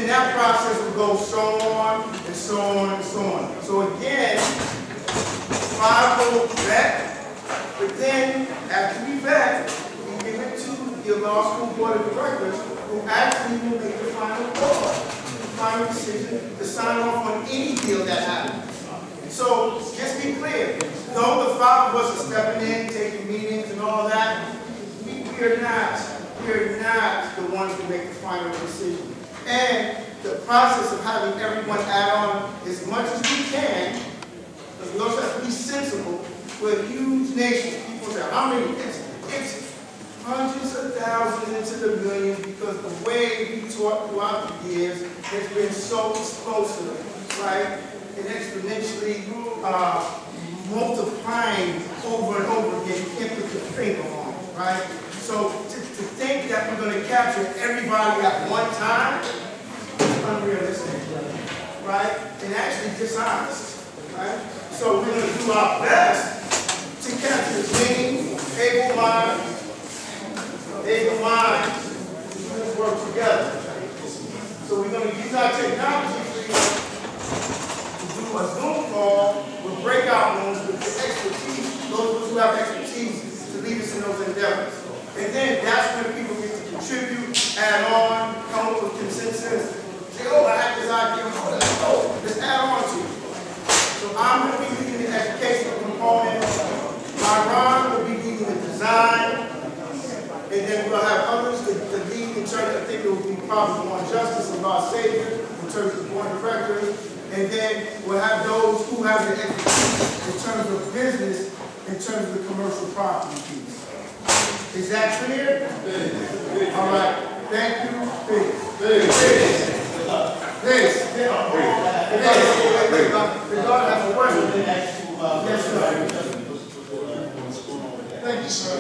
then that process will go so on and so on and so on. So again, 5 will vet, but then after we vet, we give it to your law school board of directors, who actually will make the final call, the final decision to sign off on any deal that happens. So just be clear, though the 5 of us are stepping in, taking meetings and all that, we are not the ones who make the final decision. And the process of having everyone add on as much as we can, because we also have to be sensible. We're a huge nation. People say, how many? It's hundreds of thousands into the millions, because the way we taught throughout the years has been so explosive, right? And exponentially multiplying over and over again. You can't put your finger on it, right? So to think that we're going to capture everybody at one time is unrealistic, right? And actually dishonest, right? So we're going to do our best to capture as many able minds who work together. So we're going to use our technology to do a Zoom call with breakout rooms with the expertise, those who have expertise to lead us in those endeavors. And then that's when people get to contribute, add on, come up with consensus. Say, oh, I had this idea, let's add on to it. So I'm going to be leading the educational component. Myron will be leading the design. And then we'll have others to lead in terms, I think it will be probably One Justice and Law Savior in terms of the board of directors. And then we'll have those who have the expertise in terms of business, in terms of the commercial property piece. Is that clear? All right. Thank you. Peace. The God has a question. Yes, sir. Thank you, sir.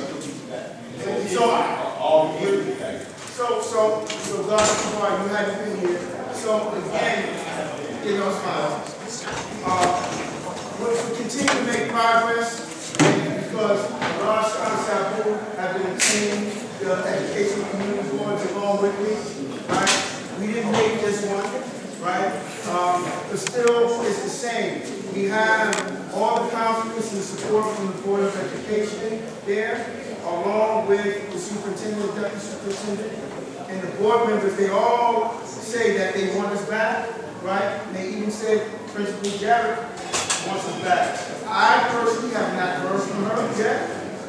So God, you hadn't been here. So again, you know, we'll continue to make progress. Because Rosh Sabu have been attending the education community boards along with me, right? We didn't make this one, right? But still, it's the same. We have all the confidence and support from the Board of Education there, along with the superintendent, deputy superintendent, and the board members. They all say that they want us back, right? And they even said Principal Jarrett wants us back. I personally have not heard from her yet,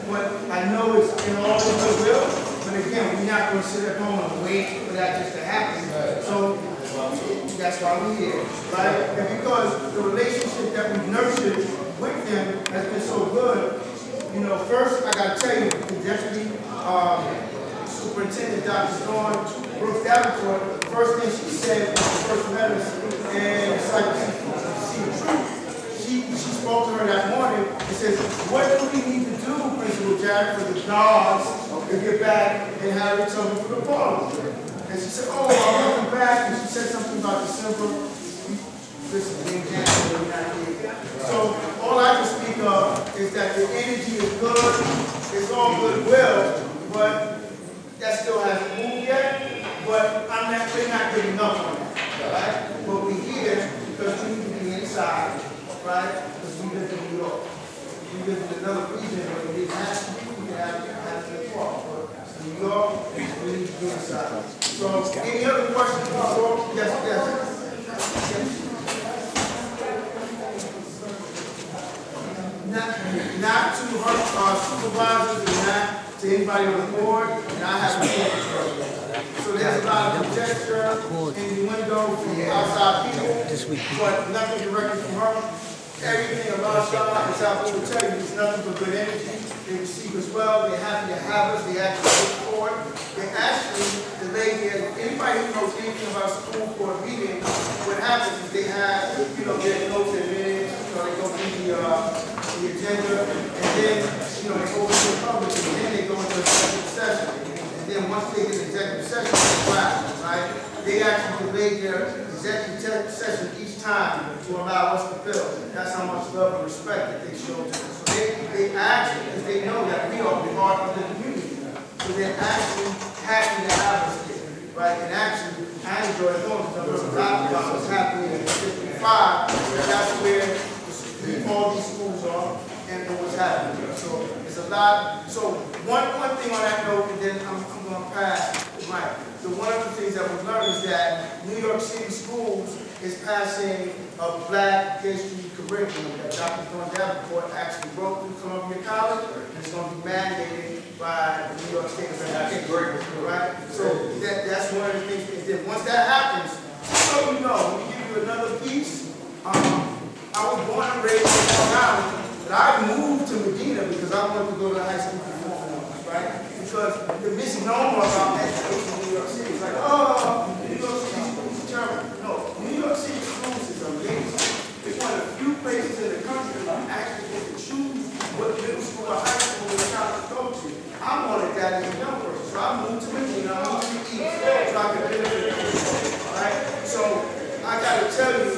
but I know it's in all the goodwill. But again, we're not going to sit at home and wait for that just to happen. So that's why we're here, right? And because the relationship that we've nurtured with them has been so good, you know, first I got to tell you, the deputy superintendent, Dr. Dawn Brooks Davenport, the first thing she said when she first met us, and it's like, see the truth. She spoke to her that morning and says, what do we need to do, Principal Jack, for the dogs to get back and have each other for the ball? And she said, oh, I'll come back. And she said something about December. Listen, in January, we're not here. So all I can speak of is that the energy is good. It's all goodwill, but that still hasn't moved yet. But they're not good enough on that, right? But we're here because we need to be inside. Right? Because we live in New York. We live in another region where we didn't have to be. We have to be far. But New York, we need to be inside. So, any other questions? Yes. Not to her supervisors and not to anybody on the board, and I have a board. So there's a lot of conjecture in the window from outside people, but nothing directly from her. Everything about Charlotte is out there to tell you, there's nothing but good energy. They receive us well, they're happy to have us, they actually look forward. They actually, the lady, anybody who knows anything about school board meetings, what happens is they have, you know, their notes and minutes, you know, they go through the agenda, and then, you know, they go into the public, and then they go into executive session. And then once they get an executive session, they clap, right? They actually delay their executive session each time to allow us to fill. That's how much love and respect that they show to us. So they actually, because they know that we are part of the community. So they're actually happy to have us here, right? And actually, I enjoy going because I remember a lot about what's happening in 55. That's where all these schools are and what's happening. So it's a lot. So one thing on that note, and then I'm going to pass the mic. So one of the things that we learned is that New York City schools is passing a Black history curriculum that Dr. John Davenport actually wrote through Columbia College, and it's going to be mandated by the New York State of Education, right? So that's one of the things. And then once that happens, so you know, let me give you another piece. I was born and raised in Long Island, but I moved to Medina because I wanted to go to high school performance, right? Because the misnomer about education in New York City is like, oh, New York City schools are terrible. No, New York City schools is amazing. It's one of the few places in the country that actually get to choose what middle school or high school or college to go to. I wanted that as a young person, so I moved to Medina, I moved to the East, so I could benefit from it, right? So I got to tell you,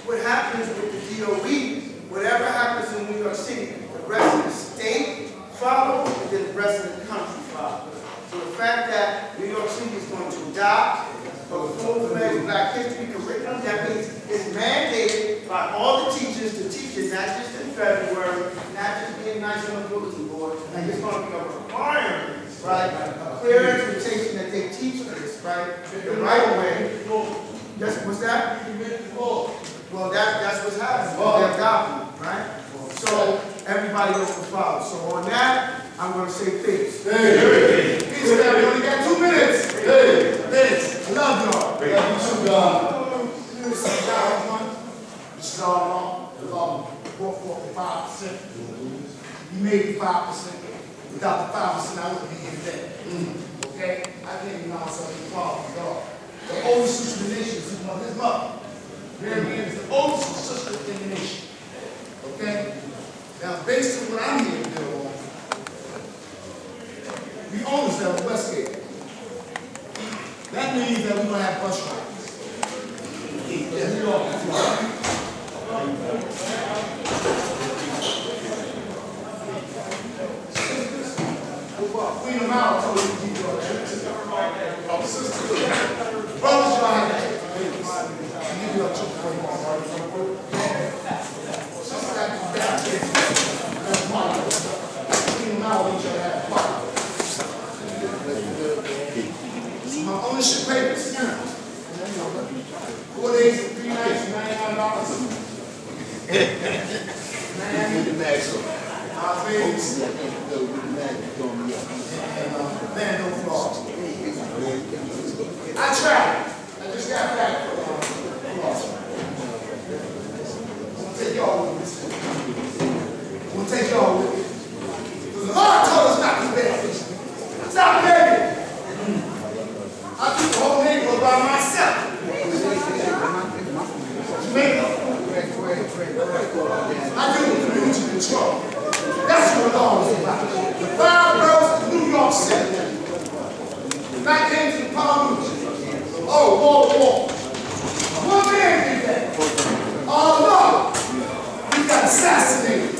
what happens with the DOE, whatever happens in New York City, the rest of the state follows, and then the rest of the country follows. So the fact that New York City is going to adopt a full-fledged Black history curriculum, that means it's mandated by all the teachers to teach it, not just in February, not just being nice on the bulletin board, and it's going to be a requirement, right? A clear expectation that they teach this, right? The right way. Yes, what's that? Well, that's what's happening. They're adopting, right? So everybody else will follow. So on that, I'm going to say peace. Hey. Peace, man. We only got 2 minutes. Hey. Minutes. I love y'all. Love you too, God. This is all wrong. Brought forth the 5%. You made the 5%. Without the 5%, I wouldn't be here today. Okay? I can't even myself the quality, y'all. The oldest sister in the nation is his mother. Mary Ann is the oldest sister in the nation. Okay? Now, based on what I'm here to build on, we own this down in Westgate. That means that we're going to have bus rides. Yes, we are. Queen of Mile told me to keep going. Our sister. Brothers, y'all have that. You give up to the point. Sister got to be back here. That's mine. Queen of Mile, we y'all have fun. My ownership papers. 4 days and 3 nights, $99. Our babies. And no flaws. I traveled. I just got back from Florida. I'm going to take y'all with me. I'm going to take y'all with me. Because the Lord told us not to beg. Stop begging. I keep the whole neighborhood by myself. Jamaica. I do the community control. That's what the law is about. The 5 boroughs of New York City. Back into the Palm Beach. Oh, war. One man did that. Oh, no. He got assassinated.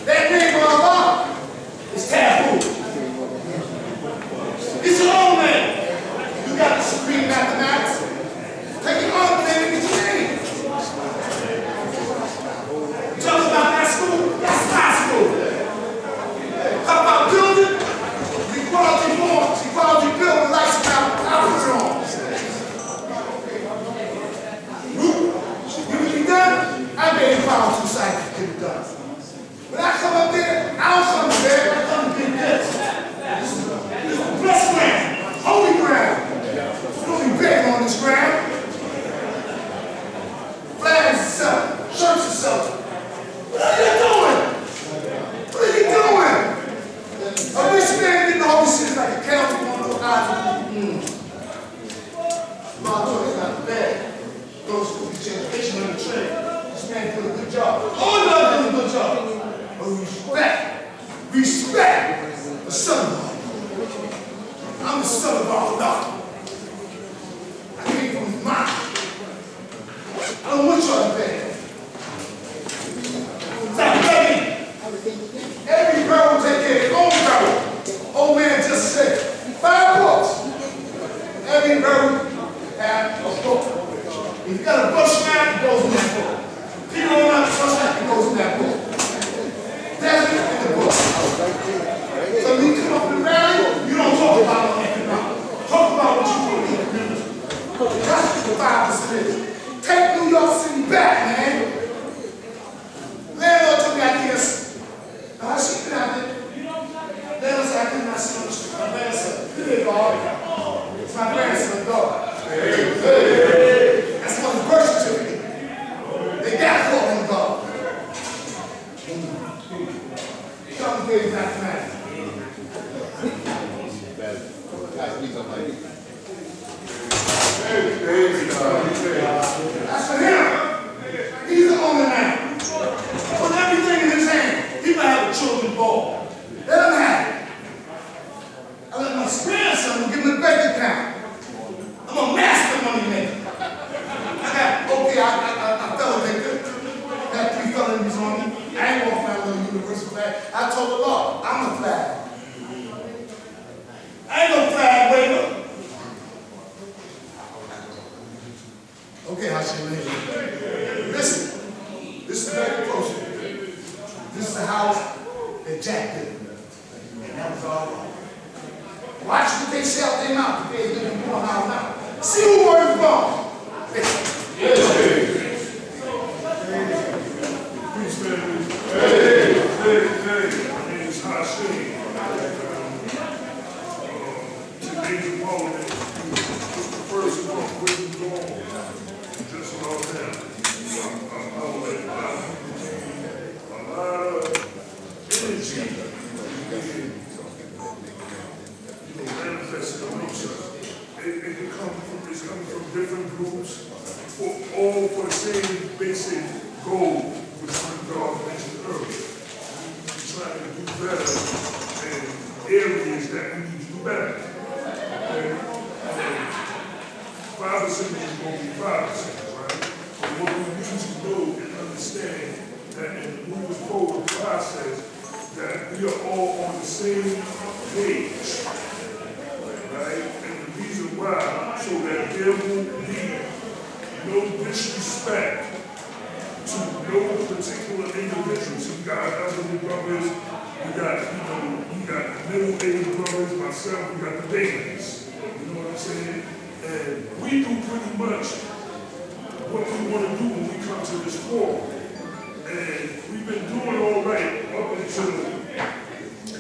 That name of Allah is taboo. It's your own man. You got the supreme mathematics. Take your own name and get your name. Talk about that school, that's my school. Talk about building, equality forms, equality building, lifestyle, I put it on. You can be done, I made power society to get it done. When I come up there, I don't come there, I come to get this. This is blessed ground, holy ground. You don't be begging on this ground. Flags are selling, shirts are selling. What are you doing? What are you doing? A rich man getting all these shit like a council on those eyes. My Lord, it's not bad. Those who get education on the train. This man did a good job. All of them did a good job. But respect the son of God. I'm the son of Allah. I came from his mind. I don't want y'all to beg. Stop begging. Every borough take care of their own borough. Old man just said, Wayne Berry had a book. If you got a bush map, it goes in that book. If you don't have a bush map, it goes in that book. That's in the book. So when you come up to the rally, you don't talk about economics. Talk about what you want to do. That's what the 5% is. Take New York City back, man. Landlord took me out here. Now, how she been out there? Landlord said, I could not see my grandson. Good, dog. It's my grandson's dog. That's what his birth certificate. They got to call him dog. Come here, he's not mad. That's for him. He's the owner now. Put everything in his hand. He might have a children's ball. Let him have it. I let my grandson give him a bank account. I'm a master money maker. I fell addicted. Got 3 felonies on me. I ain't walking around with a universal flag. I told the law, I'm a flag. I ain't no flag waver. Okay, Hashem. Listen, this is very close. This is the house that Jack did. And that was all right. Watch what they say out their mouth. They ain't gonna go out now. See who works wrong. Listen. Hey, my name is Hashem. Today's apology was the first one with the dawn. Just about that. A lot of energy manifested emotion. It's coming from different groups, all for the same basic goal, which God mentioned earlier. We're trying to do better in areas that we need to do better. Okay? 5% is going to be 5%, right? But what we need to know and understand that in the moving forward process, that we are all on the same page, right? And the reason why, so that there will be no disrespect to no particular individuals. We got elderly brothers, we got middle-aged brothers, myself, we got the babies. You know what I'm saying? And we do pretty much what we want to do when we come to this forum. And we've been doing all right up until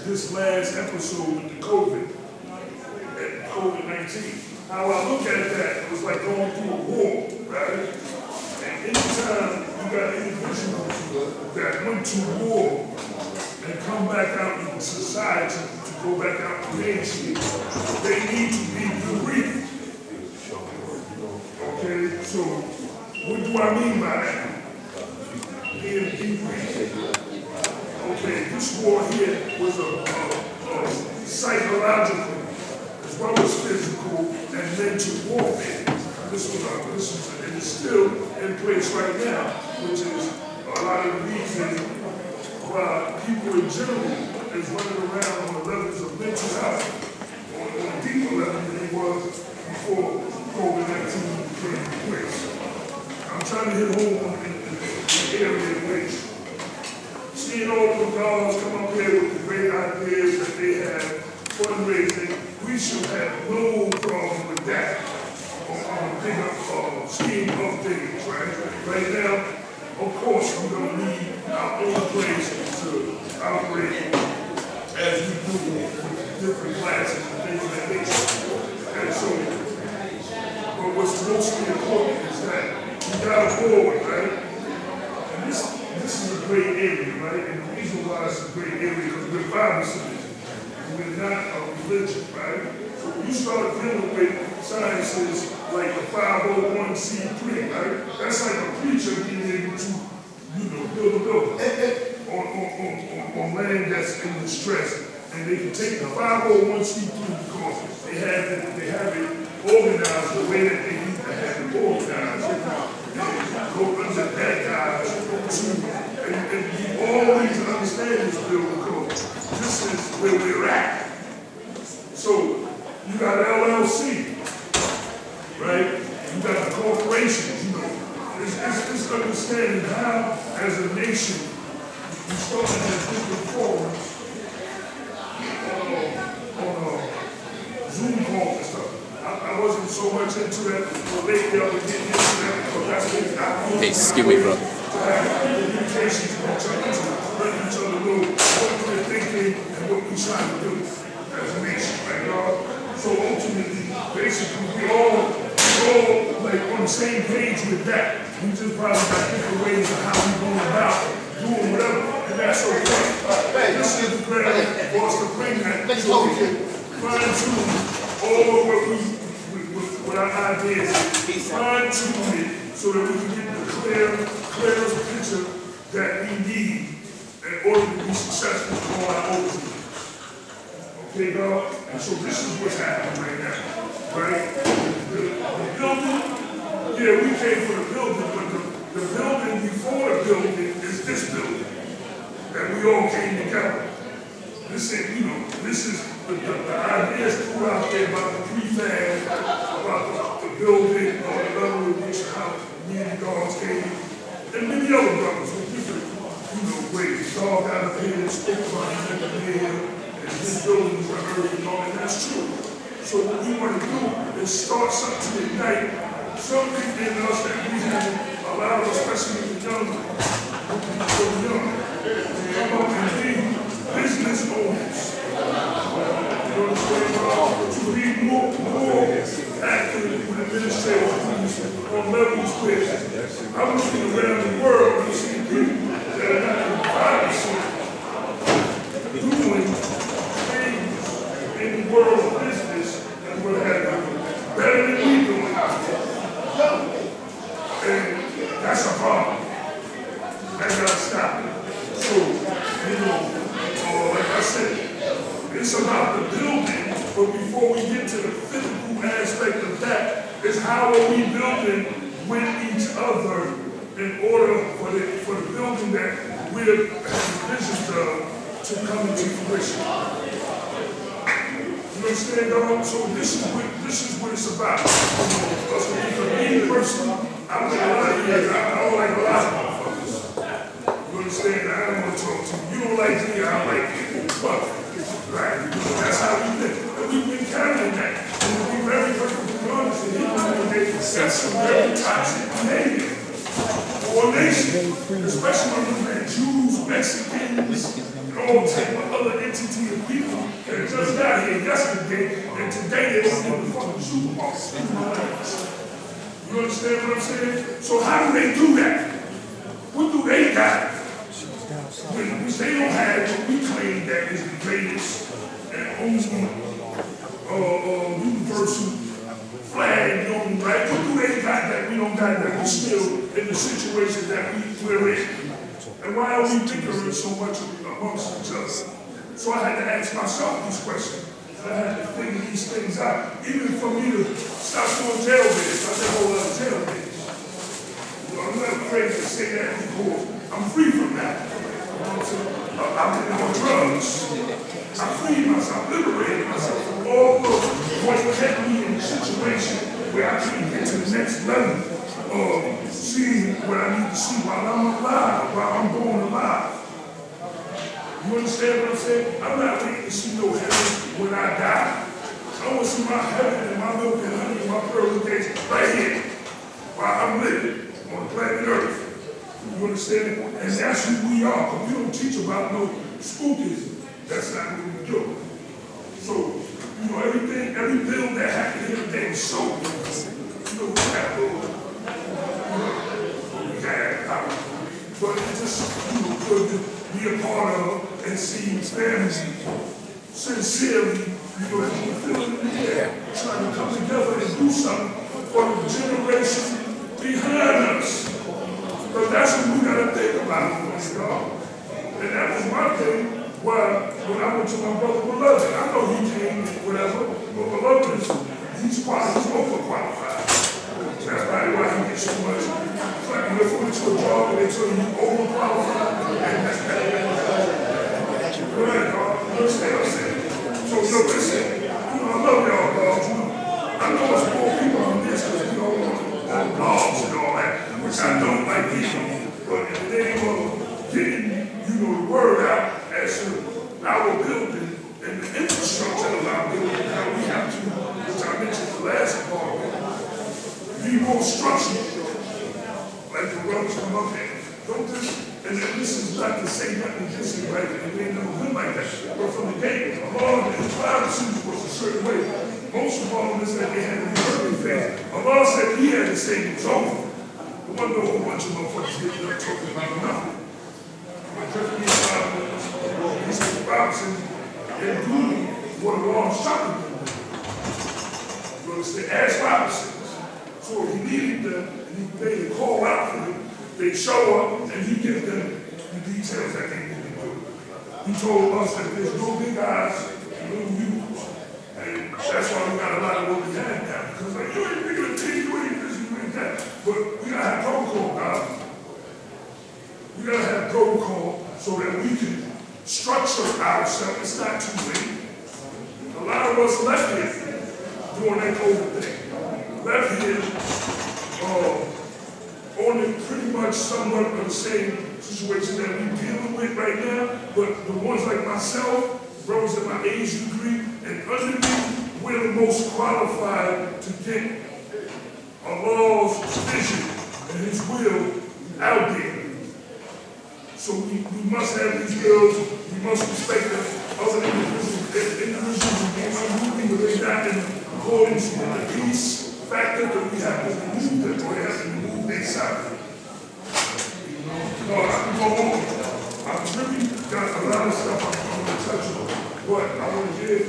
this last episode with the COVID-19. How I look at that, it was like going through a war, right? And anytime you got individuals that went to war and come back out into society to go back out to mainstream, they need to be debriefed. Okay, so what do I mean by that? Being debriefed. Okay, this war here was a psychological as well as physical and mental warfare. This was and it's still in place right now, which is a lot of the reason why people in general is running around on the levels of mental health on a deeper level than it was before COVID-19 came into place. I'm trying to hit home in the area in which seeing all the dogs come up here with the great ideas that they have, fundraising, we should have no problem with that on a bigger scheme of things, right? Right now, of course, we're going to need our own place to operate as we do with different classes and things of that nature. And so, but what's mostly important is that we got a board, right? And this is a great area, right? And the reason why it's a great area is because we're Bible students. We're not a religion, right? So when you start dealing with sciences like the 501c3, right? That's like a preacher being able to, build a building on land that's in distress. And they can take the 501c3 because they have it organized the way that they need to have it organized. And go under that guise and you always understand this bill because this is where we're at. So you got LLC, right? You got the corporations, you know. It's understanding how, as a nation, we started at different forums on Zoom calls and stuff. I wasn't so much into that, but lately I've been getting into that because that's what I Hey, excuse me, bro. communications with each other, letting each other know what we're thinking and what we're trying to do as a nation, right, y'all? So ultimately, basically, we all like on the same page with that. We just probably got different ways of how we going about doing whatever, and that's okay. This is the plan for us to bring that, so we can fine-tune all of what our ideas is, fine-tune it so that we can get the clearest picture that we need in order to be successful in all our overviews. Okay, dog? And so this is what's happening right now, right? The building, yeah, we came for the building, but the building before the building is this building that we all came together. This ain't, you know, this is the ideas threw out there about the prefab, about the building, or the level in which how me and the dogs came, and many other brothers with different, you know, ways. Dog got up here and spoke about his engineer, and his buildings were early and all, and that's true. So what we want to do is start something to ignite something in us that we have allowed, especially the young, come up and be business owners. You understand? To be more active with administrators on levels where I'm looking around the world and seeing people that are not in the private sector doing things in the world of business and what have you better than we doing. And that's a problem. That gotta stop. So, you know, like I said, it's about the building, but before we get to the physical aspect of that, is how are we building with each other in order for the building that we're envisioned to come into fruition. You understand, dog? So this is what it's about. Because for me personally, I'm like a lot of years, I don't like a lot of motherfuckers. You understand? I don't want to talk to you. You don't like me, I don't like you. But, right? That's how we live. And we've been carrying that. And to be very perfectly honest, and that's some very toxic behavior for a nation. Especially when you have Jews, Mexicans, and all type of other entity of people that just got here yesterday, and today they don't even fucking supermarkets. You understand what I'm saying? So how do they do that? What do they got? Which they don't have what we claim that is the greatest and only universal flag known, right? What do they got that we don't got that we're still in the situation that we're in? And why are we bickering so much amongst each other? So I had to ask myself these questions. I had to figure these things out. Even for me to stop doing jail bids, I said, hold on, jail bids. I'm not afraid to say that because I'm free from that. I've been on drugs. I freed myself, liberated myself from all of what kept me in a situation where I couldn't get to the next level of seeing what I need to see while I'm alive, while I'm going alive. You understand what I'm saying? I'm not waiting to see no heaven when I die. I want to see my heaven and my milk and honey and my pearly gates right here while I'm living on planet Earth. You understand? And that's who we are. But we don't teach about no spookism. That's not what we do. So, you know, every bill that happened here today was so good. You know, we got power. But it's just, you know, good to be a part of and see families sincerely, you know, feeling in the air, trying to come together and do something for the generation behind us. But that's what we gotta think about, y'all. And that was my thing, when I went to my brother Beloved. I know he came, whatever, but Beloved he's overqualified. That's probably why he gets so much. It's like you went to a job and they tell you overqualified. Go ahead, dog. You understand what I'm saying? So, listen, you know, I love y'all, dog. I know it's more people on this most parliaments that they had in the early phase, Allah said he had to say it was over. There wasn't no whole bunch of motherfuckers getting up talking about nothing. But Mr. Robinson and doing what the law is talking about. You understand? Ask Robinson. So if he needed them, and they call out for him, they show up and he gives them the details that they need to do. He told us that there's no big eyes, little U's. And that's why we got a lot of what we have now. Because like, you ain't bigger than me, you ain't this, you ain't that. But we gotta have protocol, guys. We gotta have protocol so that we can structure ourselves. It's not too late. A lot of us left here doing that COVID thing. Left here on pretty much somewhat of the same situation that we're dealing with right now, but the ones like myself, brothers at my age degree, and under me, we're the most qualified to get Allah's vision and His will out there. So we must have these bills, we must respect the other individuals who are moving, but they're not in accordance with the peace factor that we have to remove them, or they have to remove their side. No, I can go on. I've really got a lot of stuff I'm going to touch on, but I want to give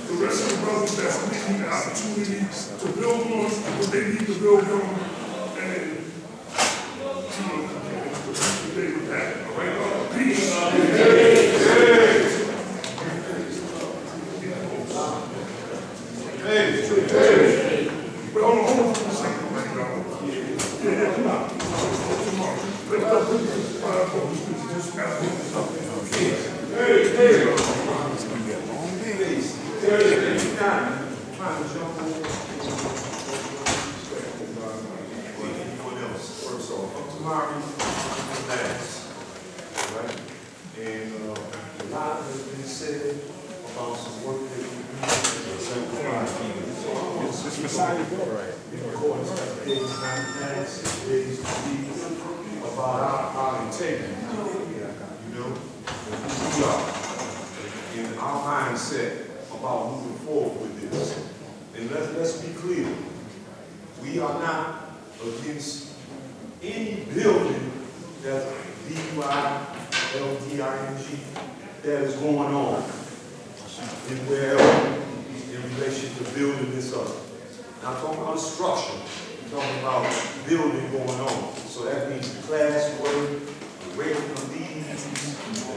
the rest of the brothers that's making the opportunity to build on what they need to build on, and today with that. All right, peace. Hey. But hold on for a second. Yeah, come on. And a lot has been said about some work that we do to sanctify people. So I'm going to in accordance with days 99, days to be about our integrity, you know, and who we are, and our mindset about moving forward with this. And let's be clear, we are not against any building that's DUI, LDING, that is going on in wherever in relation to building this up. Not talking about structure, we're talking about building going on. So that means the classwork, the regular needs,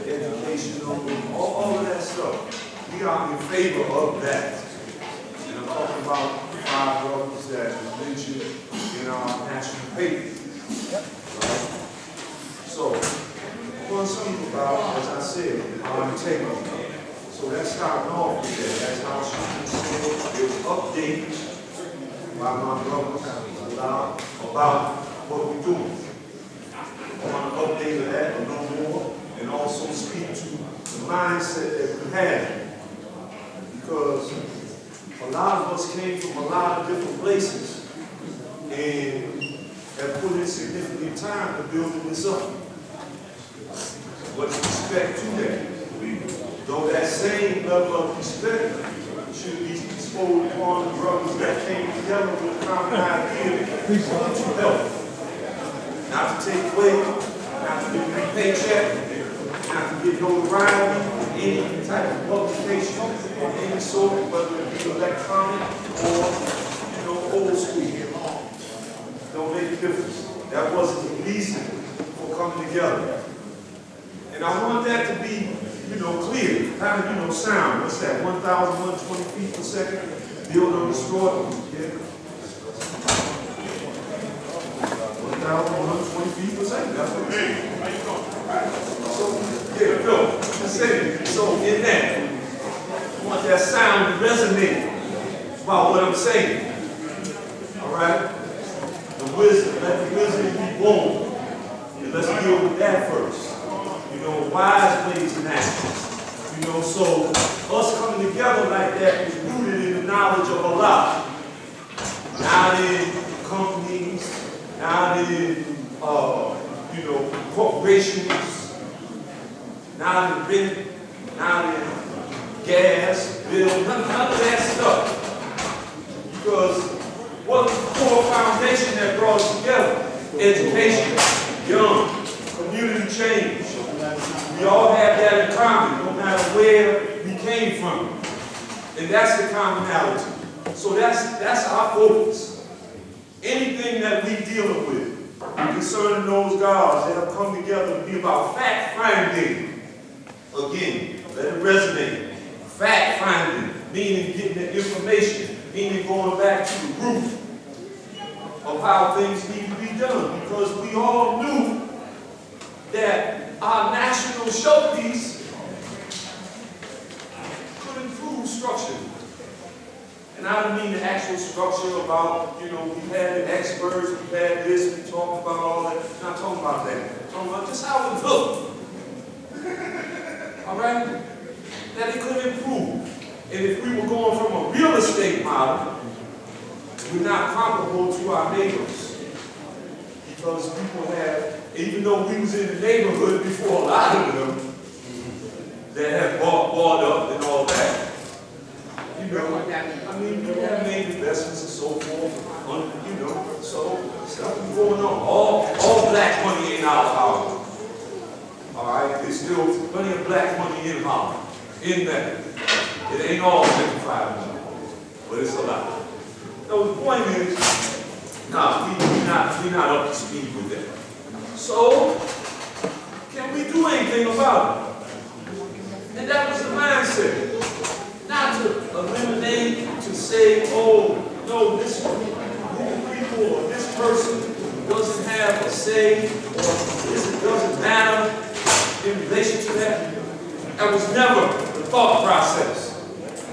the educational, all of that stuff. We are in favor of that. And I'm talking about 5 brothers that was mentioned in our national paper. Right? So, I want to speak about, as I said, our integrity. So that's starting off with that. That's how she said it was updated by my brothers about what we're doing. I want to update that a little more and also speak to the mindset that we have. Because a lot of us came from a lot of different places and have put in significant time to building this up. What's respect to that? Though that same level of respect should be bestowed upon the brothers that came together with a common idea to help. Not to take away, not to get a paycheck, not to get notoriety, any type of publication of any sort, whether it be electronic or, old school. Don't make a difference. That wasn't the reason for coming together. And I want that to be, clear, kind of, sound. What's that, 1,120 feet per second? Build on destroy. Yeah. 1,120 feet per second. That's what it is. So, yeah, Bill, just saying. So, in that, I want that sound to resonate about what I'm saying. All right? The wisdom, let the wisdom be born. And let's deal with that first. Wise ways and actions. So us coming together like that is rooted in the knowledge of Allah. Not in companies, not in corporations, not in rent, not in gas, bill, none of that stuff. foundation that brought us together. Education, young, community change. We all have that in common, no matter where we came from. And that's the commonality. So that's our focus. Anything that we dealing with concerning those gods that have come together to be about fact finding. Again, let it resonate. Fact finding, meaning getting the information, meaning going back to the root of how things need to be done. Because we all knew that our national showpiece could improve structure. And I don't mean the actual structure about, we had the experts, we had this, we talked about all that. I'm not talking about that. I'm talking about just how it looked. All right? That it could improve. And if we were going from a real estate model, we're not comparable to our neighbors. Because people have, even though we was in the neighborhood before a lot of them, that have bought up and all that. I mean, we have made investments and so forth, so stuff is going on. All black money ain't out of Harlem. All right, there's still plenty of black money in Harlem, in that. It ain't all 55 but it's a lot. So the point is, we're not up to speed with that. So, can we do anything about it? And that was the mindset. Not to eliminate, to say, oh, no, this group of people or this person doesn't have a say, or this doesn't matter in relation to that. That was never the thought process.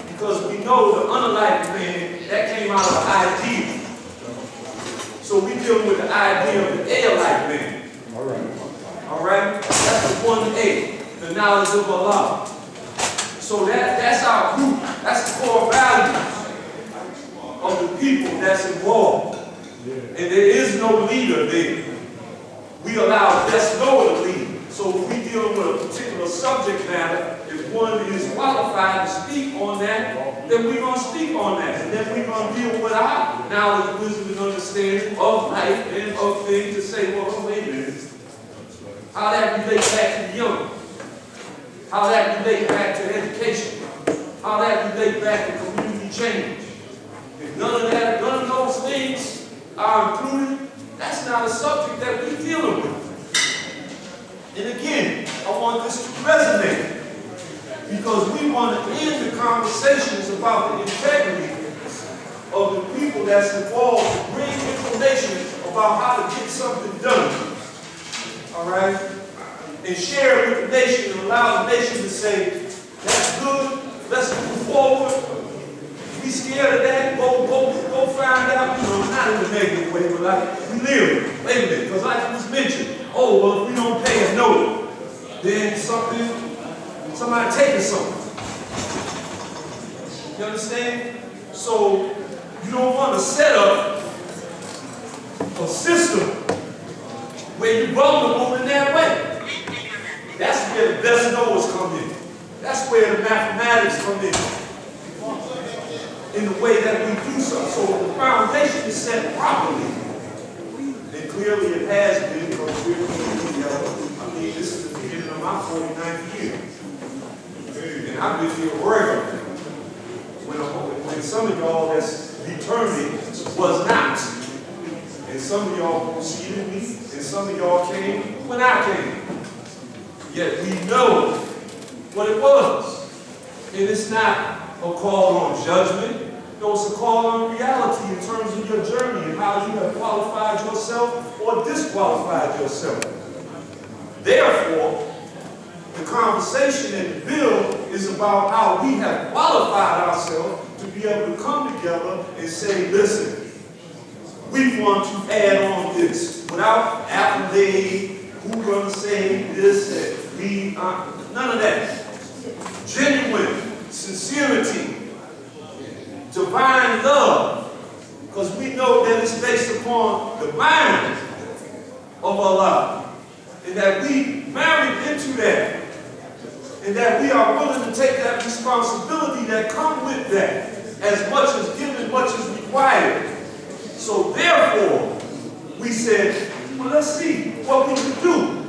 Because we know the unalike man, that came out of the idea. So we dealing with the idea of the A-alike man. All right? That's the 1A, the knowledge of Allah. So that's our group. That's the core values of the people that's involved. And there is no leader there. We allow just no to lead. So if we dealing with a particular subject matter, if one is qualified to speak on that, then we're going to speak on that. And then we're going to deal with our knowledge, wisdom, and understanding of life and of things to say, well, wait a minute. How that relates back to the young. How that relates back to education. How that relates back to community change. If none of those things are included, that's not a subject that we're dealing with. And again, I want this to resonate. Because we want to end the conversations about the integrity of the people that's involved to bring information about how to get something done. All right? And share it with the nation and allow the nation to say, that's good, let's move forward. If we scared of that, go find out, not in a negative way, but like, we live. Wait a minute, because like it was mentioned, oh, well, if we don't pay a note, then somebody taking something. You understand? So, you don't want to set up a system where you're vulnerable in that way. That's where the best knowers come in. That's where the mathematics come in the way that we do so. So the foundation is set properly. And clearly it has been, because we're this is the beginning of my 49th year. And I've been here working when some of y'all that's determined was not. And some of y'all preceded me, and some of y'all came when I came. Yet we know what it was. And it's not a call on judgment. No, it's a call on reality in terms of your journey and how you have qualified yourself or disqualified yourself. Therefore, the conversation and the bill is about how we have qualified ourselves to be able to come together and say, listen, we want to add on this without accolade, who's going to say this, and we, none of that. Genuine sincerity, divine love, because we know that it's based upon the mind of Allah, and that we married into that, and that we are willing to take that responsibility that comes with that, as much as given, much as required. So therefore, said, well, let's see what we can do.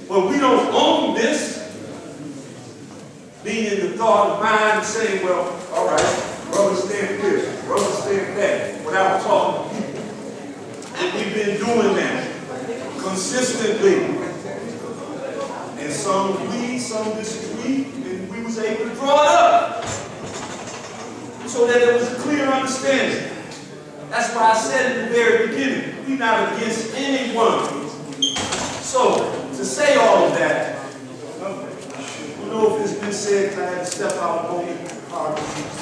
Well, we don't own this. Meaning the thought of mind of saying, well, all right, brother stand this, brother stand that, without talking to people. And we've been doing that consistently. And some agreed, some disagreed, and we was able to draw it up so that there was a clear understanding. That's why I said in the very beginning, we're not against anyone. So, to say all of that, I don't know if it's been said, I had to step out of the